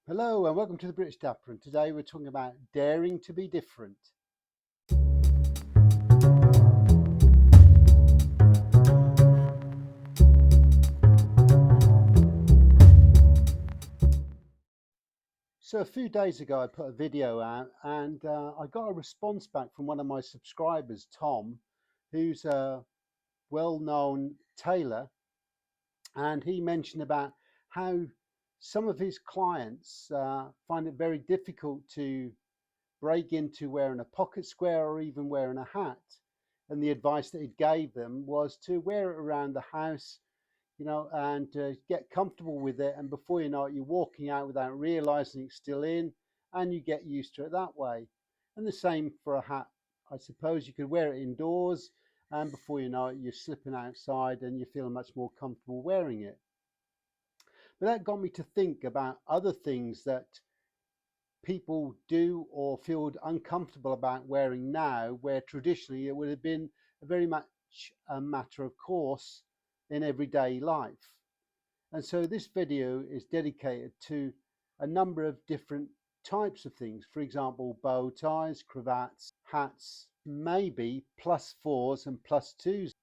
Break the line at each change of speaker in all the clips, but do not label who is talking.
Hello and welcome to the British Dapper, and today we're talking about daring to be different. So a few days ago I put a video out and I got a response back from one of my subscribers, Tom, who's a well-known tailor, and he mentioned about how some of his clients find it very difficult to break into wearing a pocket square or even wearing a hat. And the advice that he gave them was to wear it around the house, and get comfortable with it. And before you know it, you're walking out without realizing it's still in, and you get used to it that way. And the same for a hat. I suppose you could wear it indoors, and before you know it, you're slipping outside and you feel much more comfortable wearing it. But that got me to think about other things that people do or feel uncomfortable about wearing now, where traditionally it would have been very much a matter of course in everyday life. And so this video is dedicated to a number of different types of things. For example, bow ties, cravats, hats, maybe plus fours and plus twos.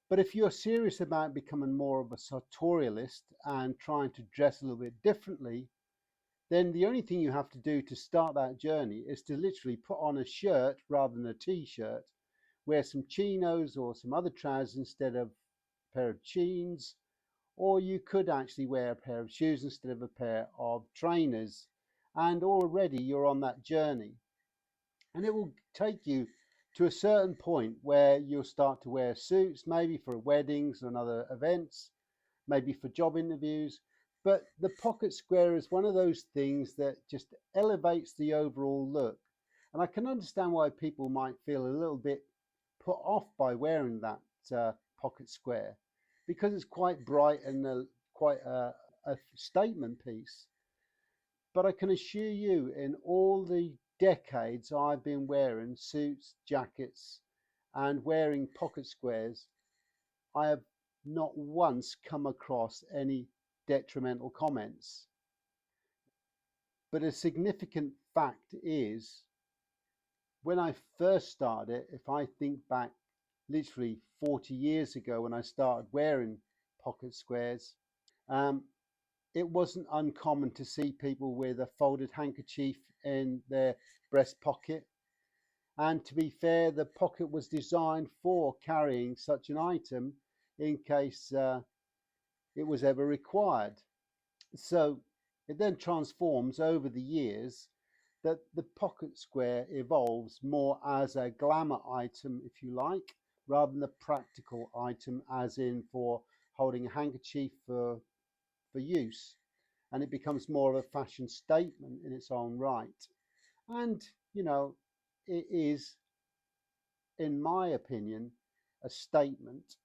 But if you're serious about becoming more of a sartorialist and trying to dress a little bit differently, then the only thing you have to do to start that journey is to literally put on a shirt rather than a t-shirt, wear some chinos or some other trousers instead of a pair of jeans, or you could actually wear a pair of shoes instead of a pair of trainers, and already you're on that journey. And it will take you to a certain point where you'll start to wear suits, maybe for weddings and other events, maybe for job interviews. But the pocket square is one of those things that just elevates the overall look. And I can understand why people might feel a little bit put off by wearing that pocket square, because it's quite bright and quite a statement piece. But I can assure you, in all the decades I've been wearing suits, jackets, and wearing pocket squares, I have not once come across any detrimental comments. But a significant fact is, when I first started, if I think back literally 40 years ago when I started wearing pocket squares, um, it wasn't uncommon to see people with a folded handkerchief in their breast pocket. And to be fair, the pocket was designed for carrying such an item in case it was ever required. So it then transforms over the years that the pocket square evolves more as a glamour item, if you like, rather than a practical item, as in for holding a handkerchief for use. And it becomes more of a fashion statement in its own right. And, it is, in my opinion, a statement.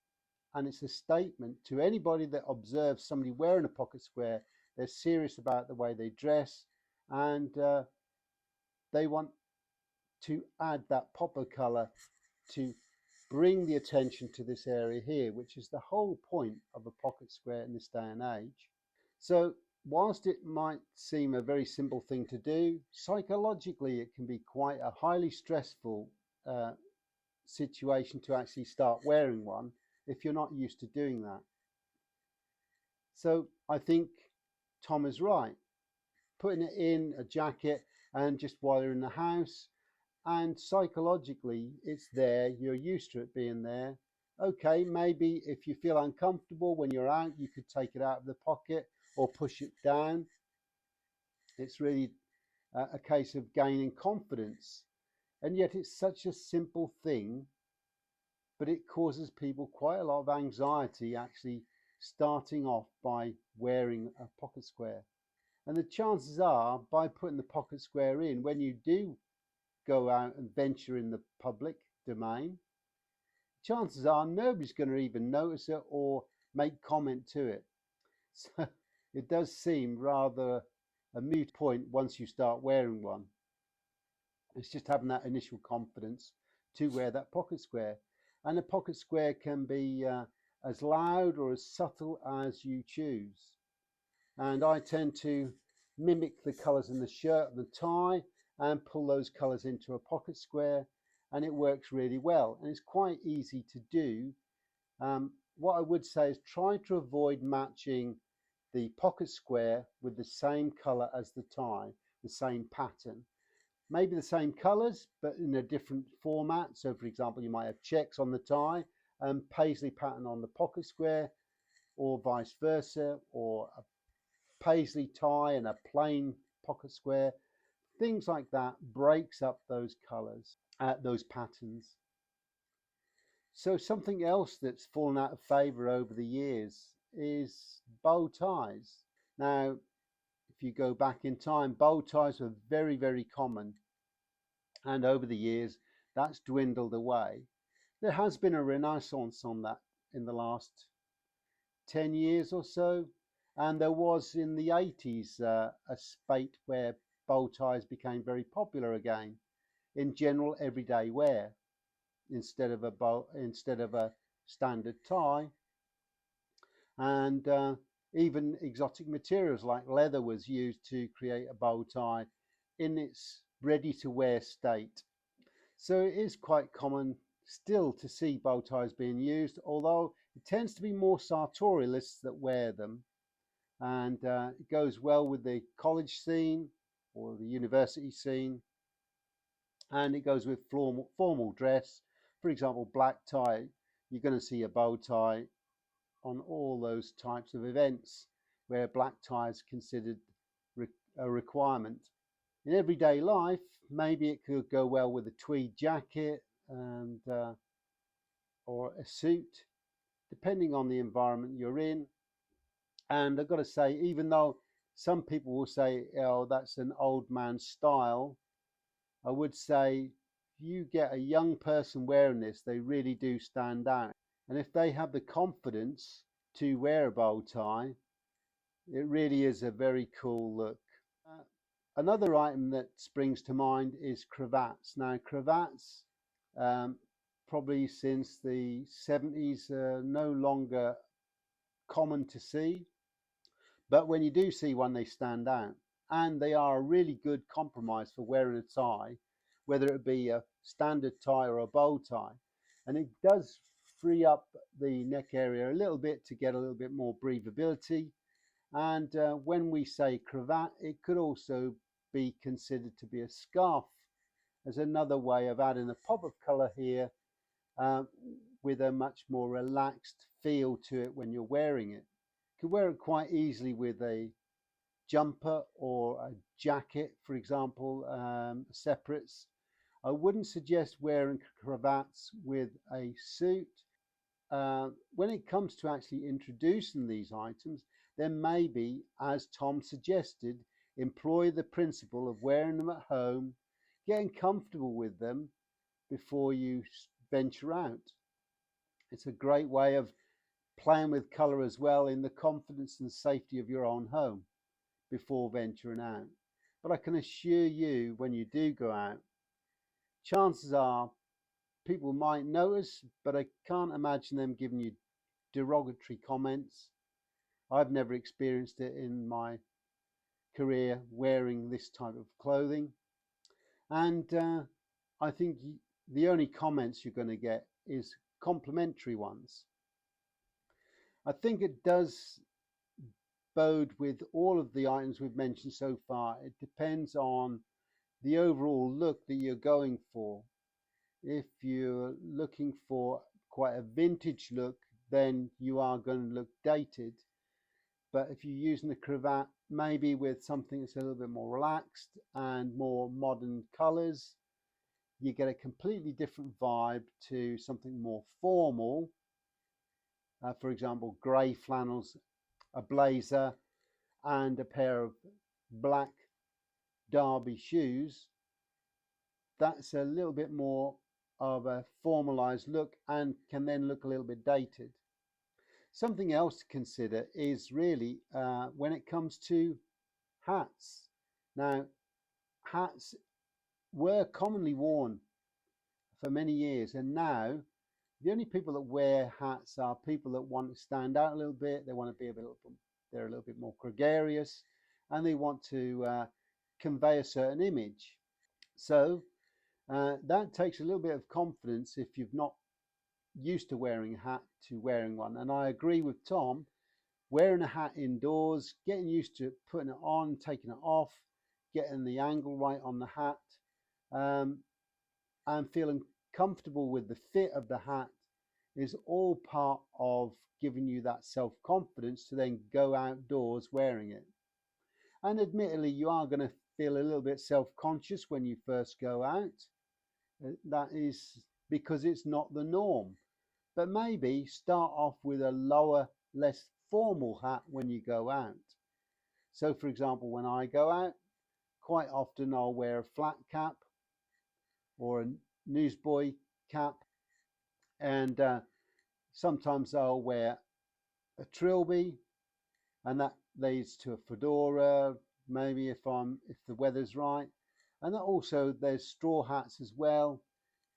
And it's a statement to anybody that observes somebody wearing a pocket square. They're serious about the way they dress, and they want to add that pop of colour to bring the attention to this area here, which is the whole point of a pocket square in this day and age. So whilst it might seem a very simple thing to do, psychologically it can be quite a highly stressful situation to actually start wearing one if you're not used to doing that. So I think Tom is right. Putting it in a jacket and just while you're in the house, and psychologically it's there, you're used to it being there. Okay, maybe if you feel uncomfortable when you're out, you could take it out of the pocket or push it down. It's really a case of gaining confidence. And yet it's such a simple thing, but it causes people quite a lot of anxiety actually starting off by wearing a pocket square. And the chances are, by putting the pocket square in, when you do go out and venture in the public domain, chances are nobody's going to even notice it or make comment to it. So it does seem rather a moot point once you start wearing one. It's just having that initial confidence to wear that pocket square. And a pocket square can be as loud or as subtle as you choose. And I tend to mimic the colours in the shirt and the tie and pull those colours into a pocket square, and it works really well and it's quite easy to do. What I would say is try to avoid matching the pocket square with the same colour as the tie, the same pattern. Maybe the same colours but in a different format. So for example, you might have checks on the tie and paisley pattern on the pocket square, or vice versa, or a paisley tie and a plain pocket square. Things like that breaks up those colours, those patterns. So something else that's fallen out of favour over the years is bow ties. Now, if you go back in time, bow ties were very, very common, and over the years that's dwindled away. There has been a renaissance on that in the last 10 years or so, and there was in the 80s a spate where bow ties became very popular again in general everyday wear instead of a standard tie. And even exotic materials like leather was used to create a bow tie in its ready to wear state. So it is quite common still to see bow ties being used, although it tends to be more sartorialists that wear them, and it goes well with the college scene or the university scene, and it goes with formal dress. For example, black tie, you're going to see a bow tie on all those types of events where black tie is considered a requirement. In everyday life, maybe it could go well with a tweed jacket and or a suit, depending on the environment you're in. And I've got to say, even though some people will say, oh, that's an old man's style, I would say if you get a young person wearing this, they really do stand out. And if they have the confidence to wear a bow tie, it really is a very cool look. Another item that springs to mind is cravats. Now, cravats, um, probably since the 70s, are no longer common to see. But when you do see one, they stand out. And they are a really good compromise for wearing a tie, whether it be a standard tie or a bow tie. And it does free up the neck area a little bit to get a little bit more breathability. And when we say cravat, it could also be considered to be a scarf as another way of adding a pop of colour here, uh, with a much more relaxed feel to it when you're wearing it. You could wear it quite easily with a jumper or a jacket, for example, separates. I wouldn't suggest wearing cravats with a suit. When it comes to actually introducing these items, then maybe, as Tom suggested, employ the principle of wearing them at home, getting comfortable with them before you venture out. It's a great way of playing with colour as well in the confidence and safety of your own home before venturing out. But I can assure you, when you do go out, chances are people might notice, but I can't imagine them giving you derogatory comments. I've never experienced it in my career wearing this type of clothing. And I think the only comments you're going to get is complimentary ones. I think it does bode with all of the items we've mentioned so far. It depends on the overall look that you're going for. If you're looking for quite a vintage look, then you are going to look dated. But if you're using the cravat, maybe with something that's a little bit more relaxed and more modern colors, you get a completely different vibe to something more formal. For example, grey flannels, a blazer, and a pair of black derby shoes. That's a little bit more of a formalized look and can then look a little bit dated. Something else to consider is really when it comes to hats. Now, hats were commonly worn for many years, and now the only people that wear hats are people that want to stand out a little bit. They want to be they're a little bit more gregarious, and they want to convey a certain image. So that takes a little bit of confidence if you've not used to wearing a hat to wearing one. And I agree with Tom, wearing a hat indoors, getting used to putting it on, taking it off, getting the angle right on the hat, um, and feeling comfortable with the fit of the hat is all part of giving you that self-confidence to then go outdoors wearing it. And admittedly, you are going to feel a little bit self-conscious when you first go out. That is because it's not the norm. But maybe start off with a lower, less formal hat when you go out. So, for example, when I go out, quite often I'll wear a flat cap or a newsboy cap, and sometimes I'll wear a trilby, and that leads to a fedora, maybe if the weather's right. And also there's straw hats as well,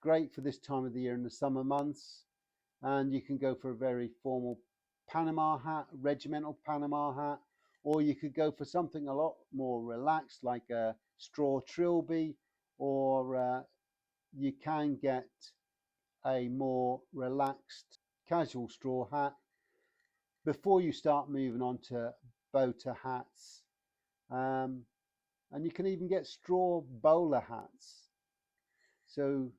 great for this time of the year in the summer months. And you can go for a very formal Panama hat, regimental Panama hat, or you could go for something a lot more relaxed like a straw trilby, or you can get a more relaxed casual straw hat before you start moving on to boater hats. Um, and you can even get straw bowler hats. So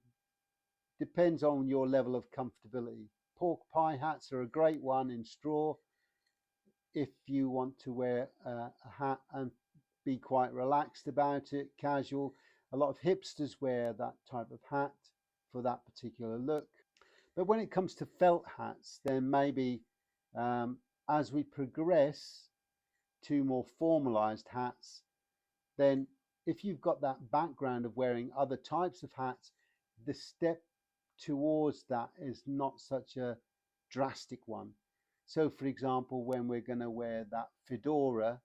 depends on your level of comfortability. Pork pie hats are a great one in straw if you want to wear a hat and be quite relaxed about it, casual. A lot of hipsters wear that type of hat for that particular look. But when it comes to felt hats, then maybe um, as we progress to more formalized hats, then if you've got that background of wearing other types of hats, the step towards that is not such a drastic one. So, for example, when we're going to wear that fedora,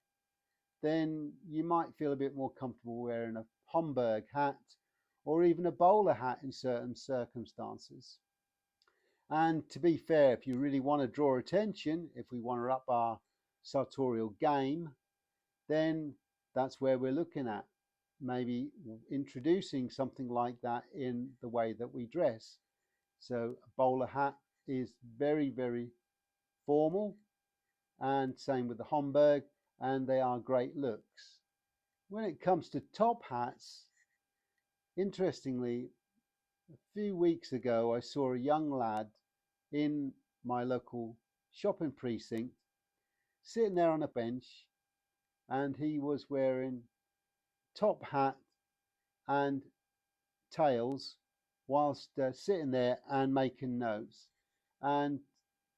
then you might feel a bit more comfortable wearing a Homburg hat or even a bowler hat in certain circumstances. And to be fair, if you really want to draw attention, if we want to up our sartorial game, then that's where we're looking at. Maybe introducing something like that in the way that we dress. So a bowler hat is very, very formal, and same with the Homburg, and they are great looks. When it comes to top hats, interestingly, a few weeks ago I saw a young lad in my local shopping precinct sitting there on a bench, and he was wearing top hat and tails whilst sitting there and making notes. And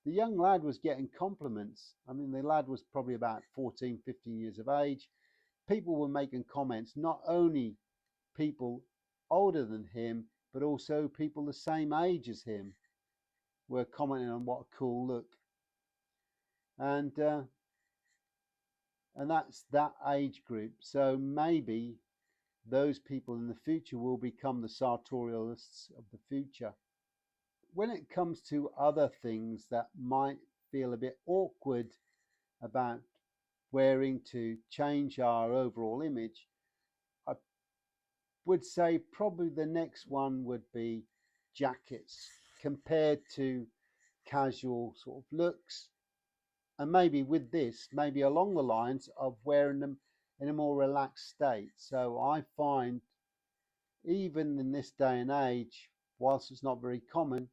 the young lad was getting compliments. I mean, the lad was probably about 14, 15 years of age. People were making comments, not only people older than him, but also people the same age as him were commenting on what a cool look. And and that's that age group. So maybe those people in the future will become the sartorialists of the future. When it comes to other things that might feel a bit awkward about wearing to change our overall image, I would say probably the next one would be jackets compared to casual sort of looks. And maybe with this, maybe along the lines of wearing them in a more relaxed state. So I find even in this day and age, whilst it's not very common,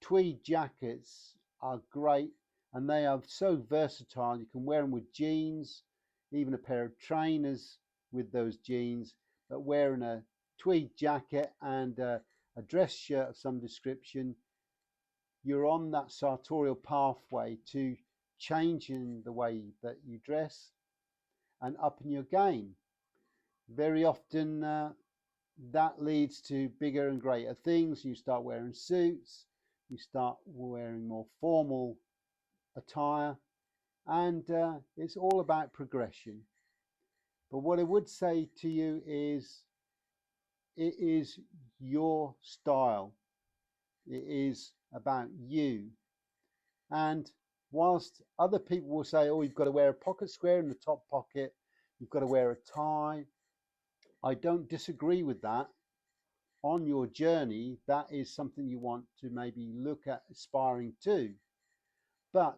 tweed jackets are great and they are so versatile. You can wear them with jeans, even a pair of trainers with those jeans, but wearing a tweed jacket and a dress shirt of some description, you're on that sartorial pathway to changing the way that you dress and upping your game. Very often, that leads to bigger and greater things. You start wearing suits, you start wearing more formal attire, and it's all about progression. But what I would say to you is it is your style, it is about you. And whilst other people will say, oh, you've got to wear a pocket square in the top pocket you've got to wear a tie. I don't disagree with that. On your journey, that is something you want to maybe look at aspiring to. But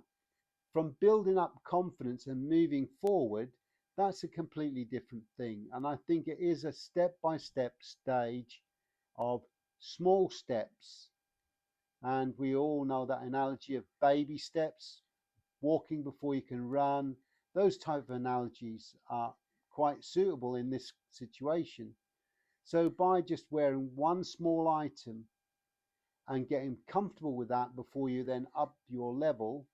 from building up confidence and moving forward, that's a completely different thing. And I think it is a step-by-step stage of small steps. And we all know that analogy of baby steps, walking before you can run. Those type of analogies are quite suitable in this situation. So by just wearing one small item and getting comfortable with that before you then up your level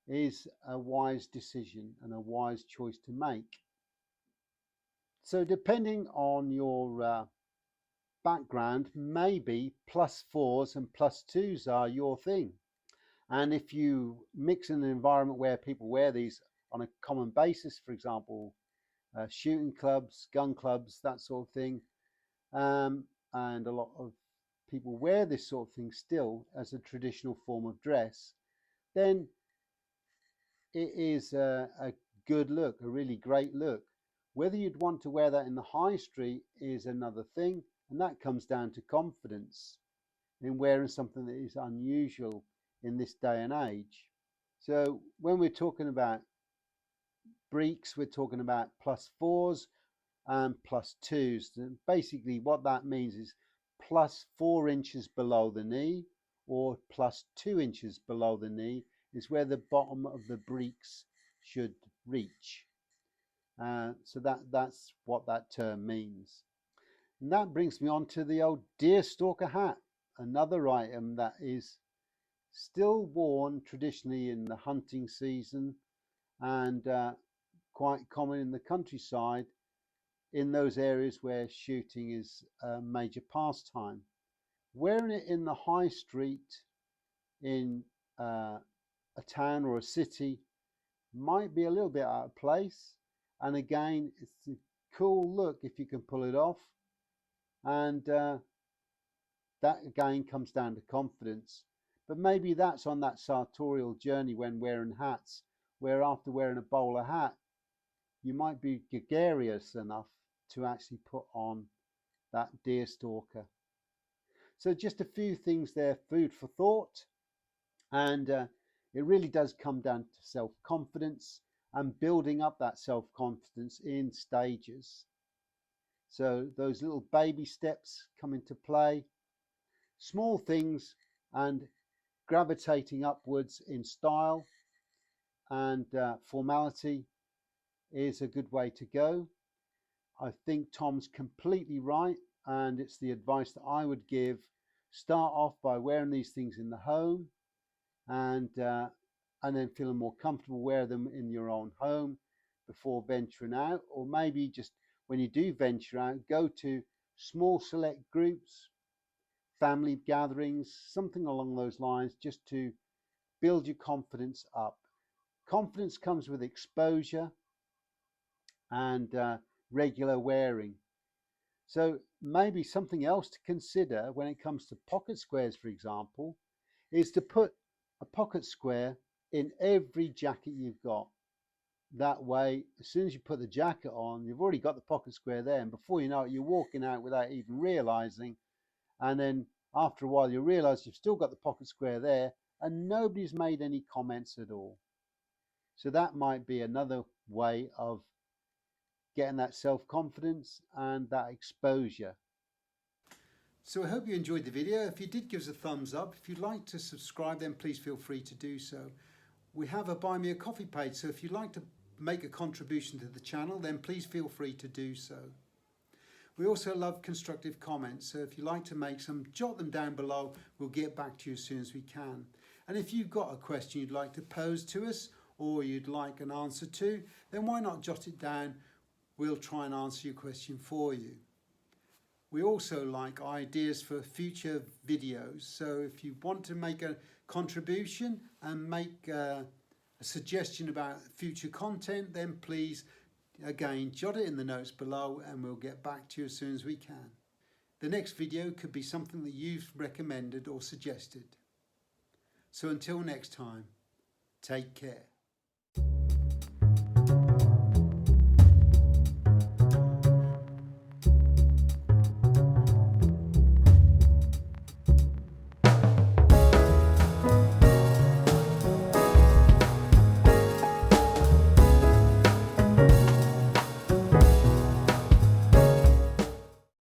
is a wise decision and a wise choice to make. So depending on your background, maybe +4s and +2s are your thing. And if you mix in an environment where people wear these on a common basis, for example, shooting clubs, gun clubs, that sort of thing, and a lot of people wear this sort of thing still as a traditional form of dress, then it is a good look, a really great look. Whether you'd want to wear that in the high street is another thing, and that comes down to confidence in wearing something that is unusual in this day and age. So when we're talking about breeks, we're talking about +4s and +2s. And basically what that means is +4 inches below the knee or +2 inches below the knee is where the bottom of the breeks should reach. So that's what that term means. And that brings me on to the old deerstalker hat, another item that is still worn traditionally in the hunting season and quite common in the countryside in those areas where shooting is a major pastime. Wearing it in the high street in a town or a city might be a little bit out of place, and again it's a cool look if you can pull it off, and that again comes down to confidence. But maybe that's on that sartorial journey when wearing hats, where after wearing a bowler hat you might be gregarious enough to actually put on that deerstalker. So just a few things there, food for thought, and it really does come down to self-confidence and building up that self-confidence in stages. So those little baby steps come into play, small things, and gravitating upwards in style and formality is a good way to go. I think Tom's completely right, and it's the advice that I would give. Start off by wearing these things in the home, and then feeling more comfortable wear them in your own home before venturing out, or maybe just when you do venture out, go to small select groups, family gatherings, something along those lines, just to build your confidence up. Confidence comes with exposure and regular wearing. So maybe something else to consider when it comes to pocket squares, for example, is to put a pocket square in every jacket you've got. That way, as soon as you put the jacket on, you've already got the pocket square there, and before you know it, you're walking out without even realizing. And then after a while, you realize you've still got the pocket square there, and nobody's made any comments at all. So that might be another way of getting that self-confidence and that exposure. So I hope you enjoyed the video. If you did, give us a thumbs up. If you'd like to subscribe, then please feel free to do so. We have a Buy Me a Coffee page, so if you'd like to make a contribution to the channel, then please feel free to do so. We also love constructive comments, so if you'd like to make some, jot them down below. We'll get back to you as soon as we can. And if you've got a question you'd like to pose to us or you'd like an answer to, then why not jot it down? We'll try and answer your question for you. We also like ideas for future videos, so if you want to make a contribution and make a suggestion about future content, then please again jot it in the notes below and we'll get back to you as soon as we can. The next video could be something that you've recommended or suggested. So until next time, take care.